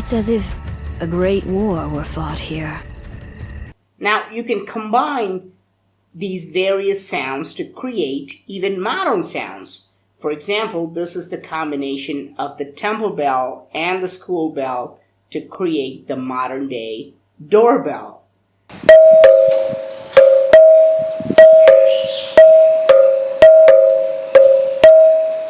It's as if a great war were fought here. Now you can combine these various sounds to create even modern sounds. For example, this is the combination of the temple bell and the school bell to create the modern day doorbell.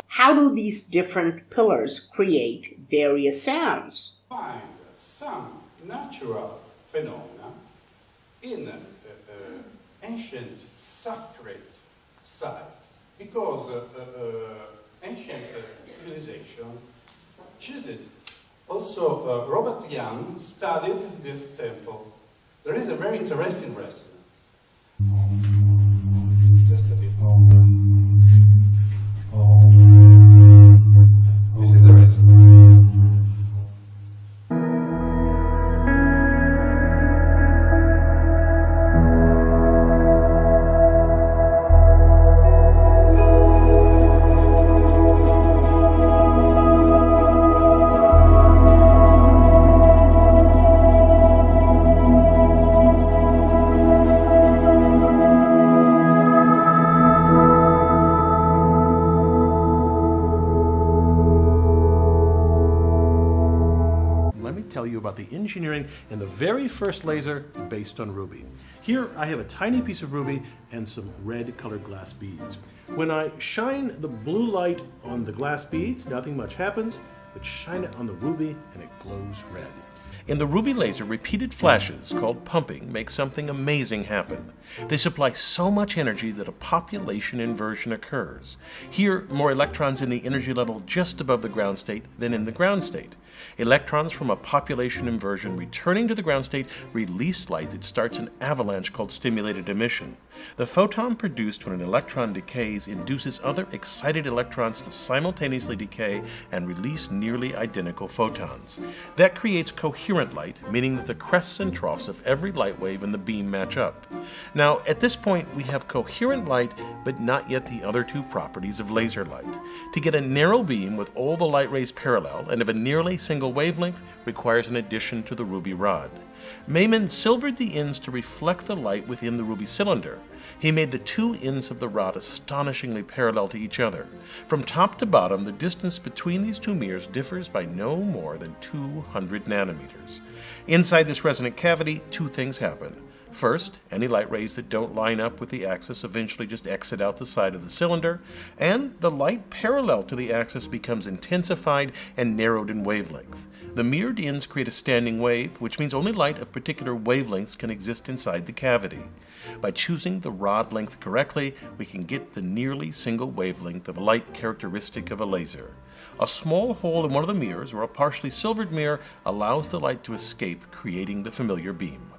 How do these different pillars create various sounds? Find some natural phenomena in ancient sacred sites, because ancient civilization chooses. Also, Robert Young studied this temple. There is a very interesting resonance. Just a bit more. This is the resonance. Tell you about the engineering and the very first laser based on ruby. Here I have a tiny piece of ruby and some red colored glass beads. When I shine the blue light on the glass beads, nothing much happens, but shine it on the ruby and it glows red. In the ruby laser, repeated flashes, called pumping, make something amazing happen. They supply so much energy that a population inversion occurs. Here, more electrons in the energy level just above the ground state than in the ground state. Electrons from a population inversion returning to the ground state release light that starts an avalanche called stimulated emission. The photon produced when an electron decays induces other excited electrons to simultaneously decay and release nearly identical photons. That creates coherent light, meaning that the crests and troughs of every light wave in the beam match up. Now, at this point, we have coherent light, but not yet the other two properties of laser light. To get a narrow beam with all the light rays parallel and of a nearly single wavelength requires an addition to the ruby rod. Mayman silvered the ends to reflect the light within the ruby cylinder. He made the two ends of the rod astonishingly parallel to each other. From top to bottom, the distance between these two mirrors differs by no more than 200 nanometers. Inside this resonant cavity, two things happen. First, any light rays that don't line up with the axis eventually just exit out the side of the cylinder, and the light parallel to the axis becomes intensified and narrowed in wavelength. The mirrored ends create a standing wave, which means only light of particular wavelengths can exist inside the cavity. By choosing the rod length correctly, we can get the nearly single wavelength of light characteristic of a laser. A small hole in one of the mirrors, or a partially silvered mirror, allows the light to escape, creating the familiar beam.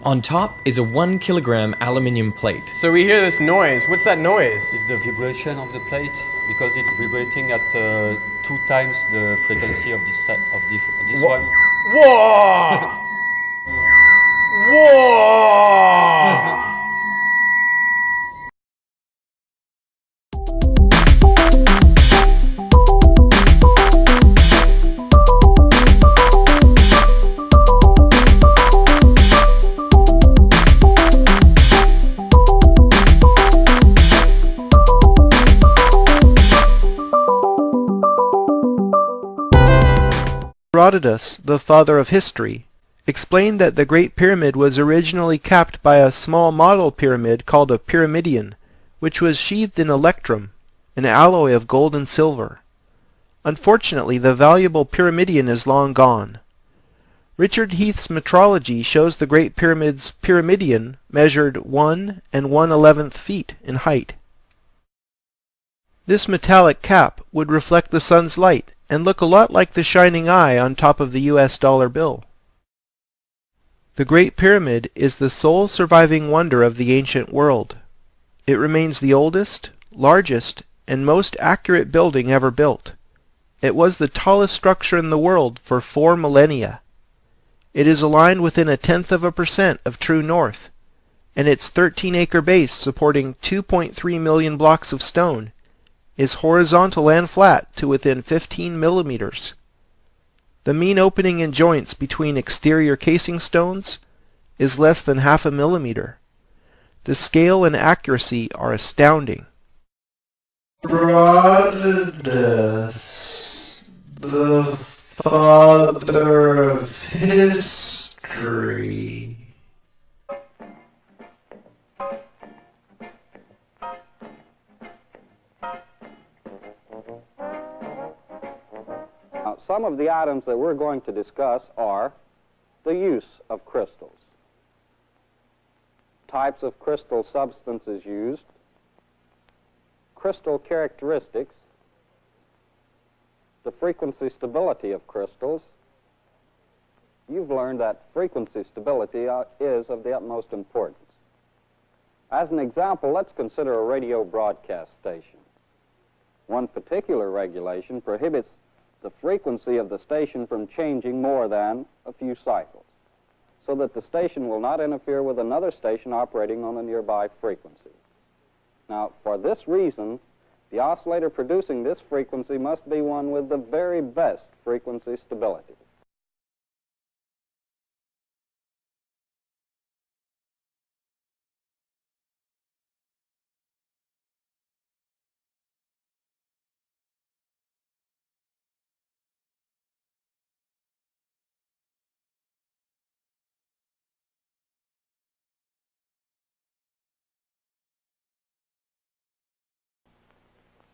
On top is a 1 kilogram aluminium plate. So we hear this noise. What's that noise? It's the vibration of the plate, because it's vibrating at 2 times the frequency of this one. Whoa! Whoa! Herodotus, the father of history, explained that the Great Pyramid was originally capped by a small model pyramid called a pyramidion, which was sheathed in electrum, an alloy of gold and silver. Unfortunately, the valuable pyramidion is long gone. Richard Heath's metrology shows the Great Pyramid's pyramidion measured 1 1/11 feet in height. This metallic cap would reflect the sun's light and look a lot like the shining eye on top of the US dollar bill. The Great Pyramid is the sole surviving wonder of the ancient world. It remains the oldest, largest, and most accurate building ever built. It was the tallest structure in the world for 4 millennia. It is aligned within 0.1% of true north, and its 13-acre base supporting 2.3 million blocks of stone is horizontal and flat to within 15 millimeters. The mean opening in joints between exterior casing stones is less than 0.5 millimeter. The scale and accuracy are astounding. Herodotus, the father of history. Some of the items that we're going to discuss are the use of crystals, types of crystal substances used, crystal characteristics, the frequency stability of crystals. You've learned that frequency stability is of the utmost importance. As an example, let's consider a radio broadcast station. One particular regulation prohibits the frequency of the station from changing more than a few cycles, so that the station will not interfere with another station operating on a nearby frequency. Now, for this reason, the oscillator producing this frequency must be one with the very best frequency stability.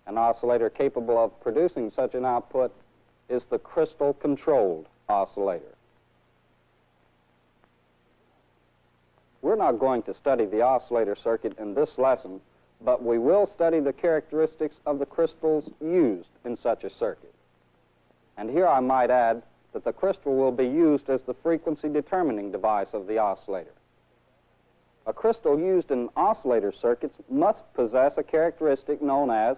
An oscillator capable of producing such an output is the crystal-controlled oscillator. We're not going to study the oscillator circuit in this lesson, but we will study the characteristics of the crystals used in such a circuit. And here I might add that the crystal will be used as the frequency determining device of the oscillator. A crystal used in oscillator circuits must possess a characteristic known as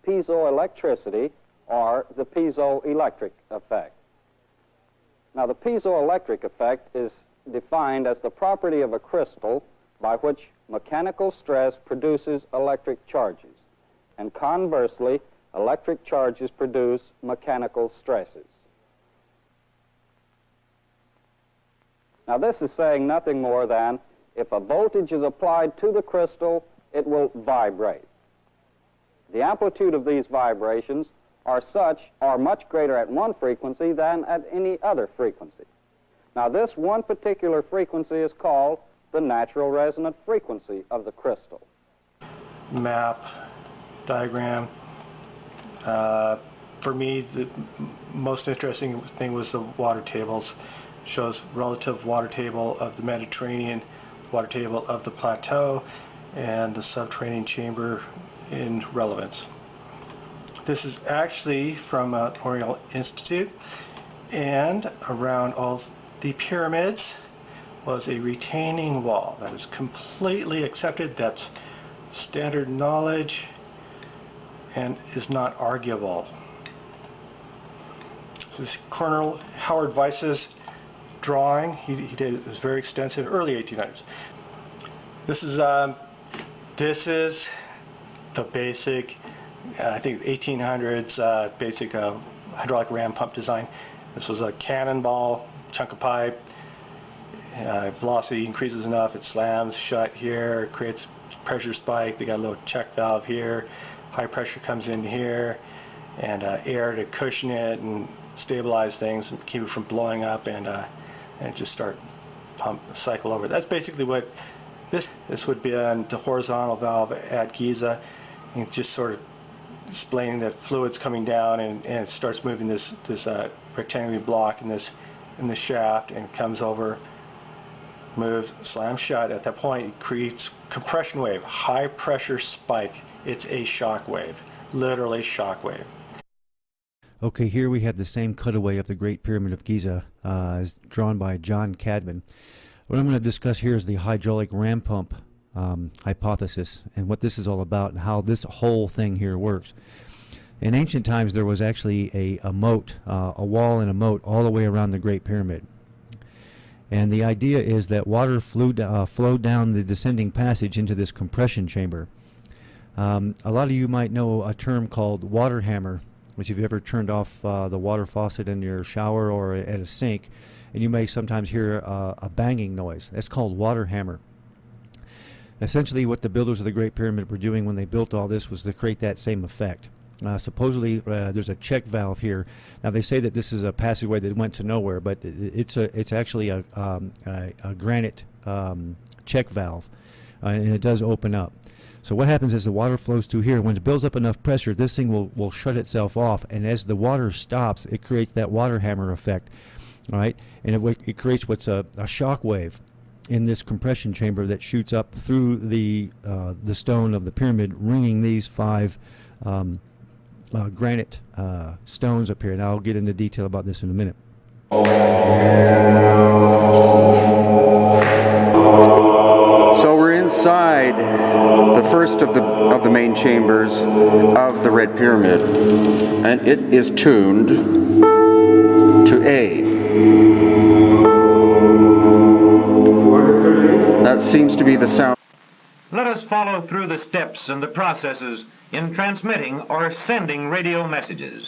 Piezo Electricity, or the piezoelectric effect. Now, the piezoelectric effect is defined as the property of a crystal by which mechanical stress produces electric charges, and conversely, electric charges produce mechanical stresses. Now, this is saying nothing more than if a voltage is applied to the crystal, it will vibrate. The amplitude of these vibrations are much greater at one frequency than at any other frequency. Now, this one particular frequency is called the natural resonant frequency of the crystal. Map, diagram. For me, the most interesting thing was the water tables. Shows relative water table of the Mediterranean, water table of the plateau, and the subterranean chamber in relevance. This is actually from Oriental Institute, and around all the pyramids was a retaining wall that is completely accepted. That's standard knowledge and is not arguable. This is Colonel Howard Weiss's drawing. He did it was very extensive, early 1800s. This is the basic, I think 1800s basic hydraulic ram pump design. This was a cannonball chunk of pipe. Velocity increases enough, it slams shut here, creates pressure spike. They got a little check valve here. High pressure comes in here, and air to cushion it and stabilize things and keep it from blowing up, and just start pump cycle over. That's basically what this would be on the horizontal valve at Giza. And just sort of explaining that fluid's coming down, and it starts moving this rectangular block in the shaft, and comes over, moves, slams shut. At that point, it creates compression wave, high pressure spike. It's a shock wave, literally shock wave. Okay, here we have the same cutaway of the Great Pyramid of Giza, as drawn by John Cadman. What I'm going to discuss here is the hydraulic ram pump hypothesis, and what this is all about, and how this whole thing here works. In ancient times, there was actually a moat, a wall and a moat all the way around the Great Pyramid. And the idea is that water flowed down the descending passage into this compression chamber. A lot of you might know a term called water hammer, which if you've ever turned off the water faucet in your shower or at a sink, and you may sometimes hear a banging noise. That's called water hammer. Essentially what the builders of the Great Pyramid were doing when they built all this was to create that same effect. Supposedly there's a check valve here. Now they say that this is a passageway that went to nowhere, but it's actually a granite check valve, and it does open up. So what happens is the water flows through here. When it builds up enough pressure, this thing will shut itself off, and as the water stops, it creates that water hammer effect. All right, and it creates what's a shock wave in this compression chamber that shoots up through the stone of the pyramid, ringing these 5 granite stones up here. And I'll get into detail about this in a minute. So we're inside the first of the main chambers of the Red Pyramid, and it is tuned to A. That seems to be the sound. Let us follow through the steps and the processes in transmitting or sending radio messages.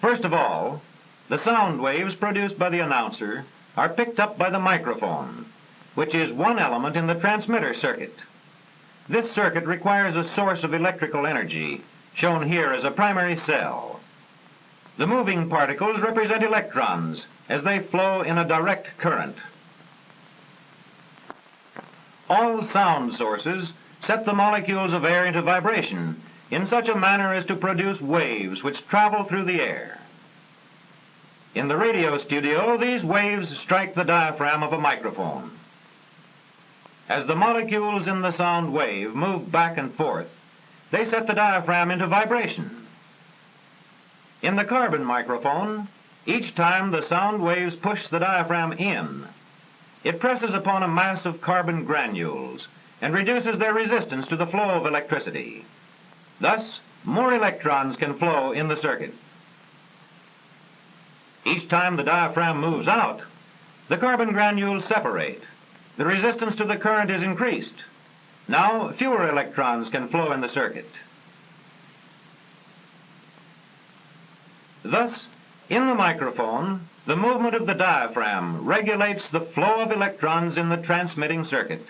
First of all, the sound waves produced by the announcer are picked up by the microphone, which is one element in the transmitter circuit. This circuit requires a source of electrical energy, shown here as a primary cell. The moving particles represent electrons as they flow in a direct current. All sound sources set the molecules of air into vibration in such a manner as to produce waves which travel through the air. In the radio studio, these waves strike the diaphragm of a microphone. As the molecules in the sound wave move back and forth, they set the diaphragm into vibration. In the carbon microphone, each time the sound waves push the diaphragm in, it presses upon a mass of carbon granules and reduces their resistance to the flow of electricity. Thus, more electrons can flow in the circuit. Each time the diaphragm moves out, the carbon granules separate. The resistance to the current is increased. Now, fewer electrons can flow in the circuit. Thus, in the microphone, the movement of the diaphragm regulates the flow of electrons in the transmitting circuit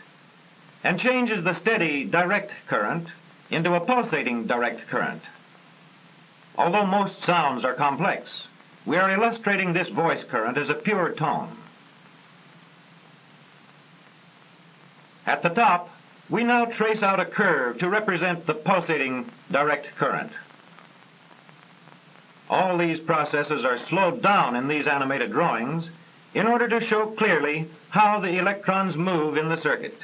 and changes the steady direct current into a pulsating direct current. Although most sounds are complex, we are illustrating this voice current as a pure tone. At the top, we now trace out a curve to represent the pulsating direct current. All these processes are slowed down in these animated drawings in order to show clearly how the electrons move in the circuit.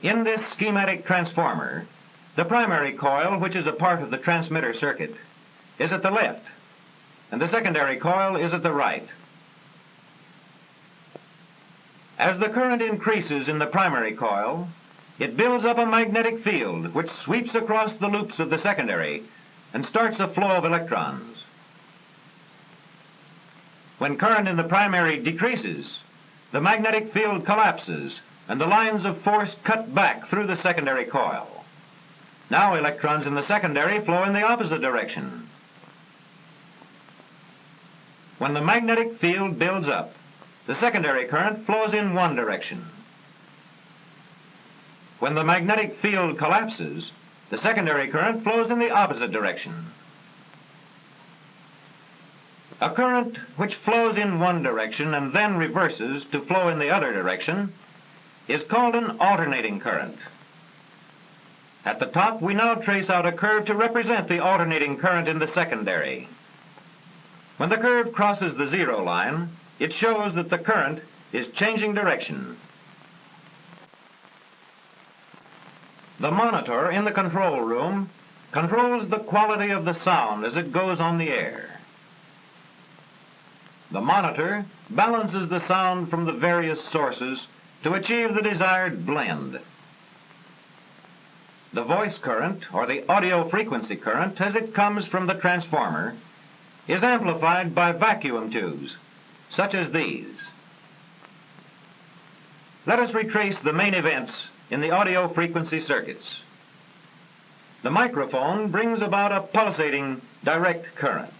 In this schematic transformer, the primary coil, which is a part of the transmitter circuit, is at the left, and the secondary coil is at the right. As the current increases in the primary coil, it builds up a magnetic field which sweeps across the loops of the secondary and starts a flow of electrons. When current in the primary decreases, the magnetic field collapses and the lines of force cut back through the secondary coil. Now electrons in the secondary flow in the opposite direction. When the magnetic field builds up, the secondary current flows in one direction. When the magnetic field collapses, the secondary current flows in the opposite direction. A current which flows in one direction and then reverses to flow in the other direction is called an alternating current. At the top, we now trace out a curve to represent the alternating current in the secondary. When the curve crosses the zero line, it shows that the current is changing direction. The monitor in the control room controls the quality of the sound as it goes on the air. The monitor balances the sound from the various sources to achieve the desired blend. The voice current, or the audio frequency current, as it comes from the transformer, is amplified by vacuum tubes, such as these. Let us retrace the main events in the audio frequency circuits. The microphone brings about a pulsating direct current.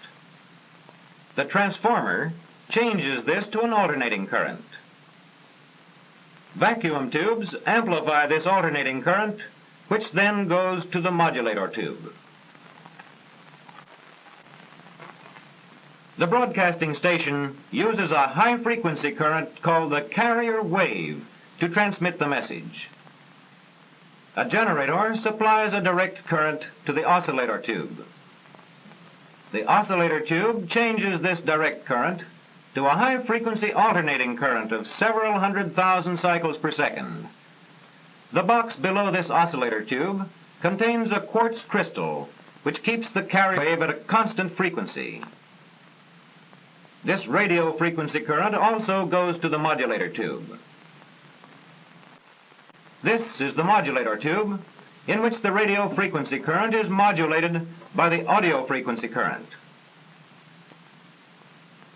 The transformer changes this to an alternating current. Vacuum tubes amplify this alternating current, which then goes to the modulator tube. The broadcasting station uses a high-frequency current called the carrier wave to transmit the message. A generator supplies a direct current to the oscillator tube. The oscillator tube changes this direct current to a high-frequency alternating current of several 100,000 cycles per second. The box below this oscillator tube contains a quartz crystal which keeps the carrier wave at a constant frequency. This radio frequency current also goes to the modulator tube. This is the modulator tube, in which the radio frequency current is modulated by the audio frequency current.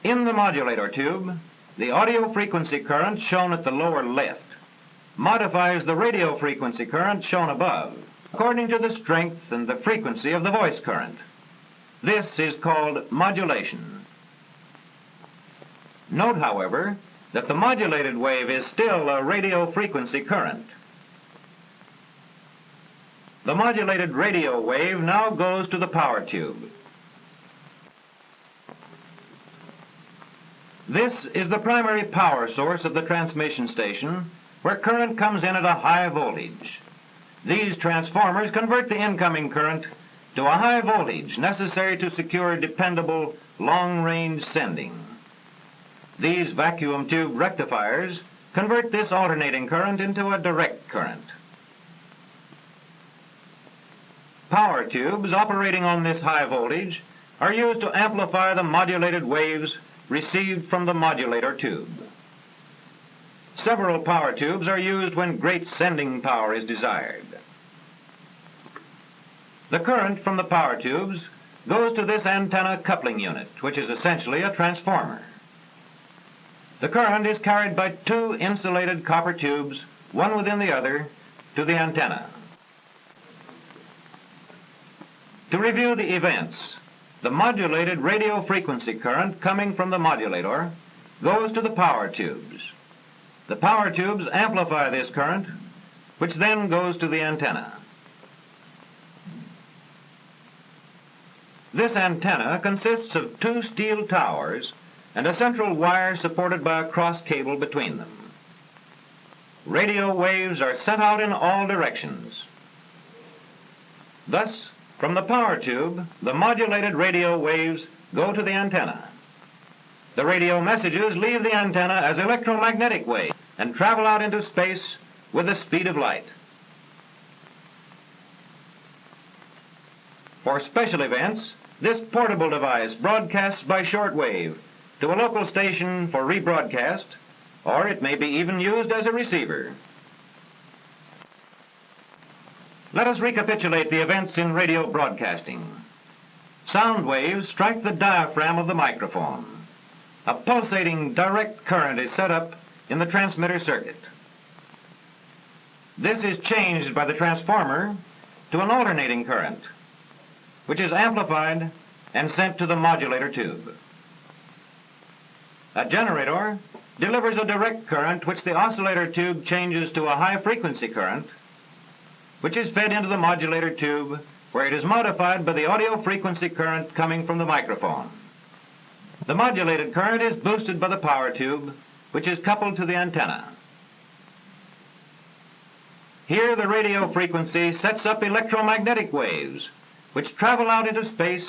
In the modulator tube, the audio frequency current shown at the lower left modifies the radio frequency current shown above according to the strength and the frequency of the voice current. This is called modulation. Note, however, that the modulated wave is still a radio frequency current. The modulated radio wave now goes to the power tube. This is the primary power source of the transmission station, where current comes in at a high voltage. These transformers convert the incoming current to a high voltage necessary to secure dependable long-range sending. These vacuum tube rectifiers convert this alternating current into a direct current. Power tubes operating on this high voltage are used to amplify the modulated waves received from the modulator tube. Several power tubes are used when great sending power is desired. The current from the power tubes goes to this antenna coupling unit, which is essentially a transformer. The current is carried by two insulated copper tubes, one within the other, to the antenna. To review the events, the modulated radio frequency current coming from the modulator goes to the power tubes. The power tubes amplify this current, which then goes to the antenna. This antenna consists of two steel towers and a central wire supported by a cross cable between them. Radio waves are sent out in all directions. Thus, from the power tube, the modulated radio waves go to the antenna. The radio messages leave the antenna as electromagnetic waves and travel out into space with the speed of light. For special events, this portable device broadcasts by shortwave to a local station for rebroadcast, or it may be even used as a receiver. Let us recapitulate the events in radio broadcasting. Sound waves strike the diaphragm of the microphone. A pulsating direct current is set up in the transmitter circuit. This is changed by the transformer to an alternating current, which is amplified and sent to the modulator tube. A generator delivers a direct current which the oscillator tube changes to a high-frequency current, which is fed into the modulator tube, where it is modified by the audio frequency current coming from the microphone. The modulated current is boosted by the power tube, which is coupled to the antenna. Here the radio frequency sets up electromagnetic waves, which travel out into space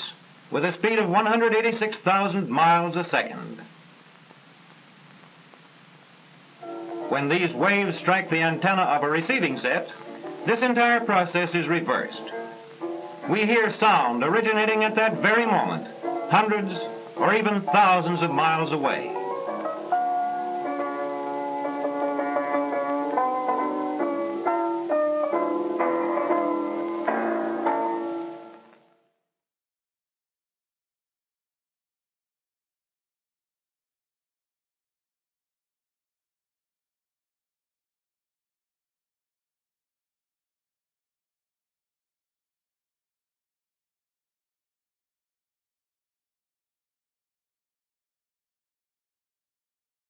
with a speed of 186,000 miles a second. When these waves strike the antenna of a receiving set, this entire process is reversed. We hear sound originating at that very moment, hundreds or even thousands of miles away.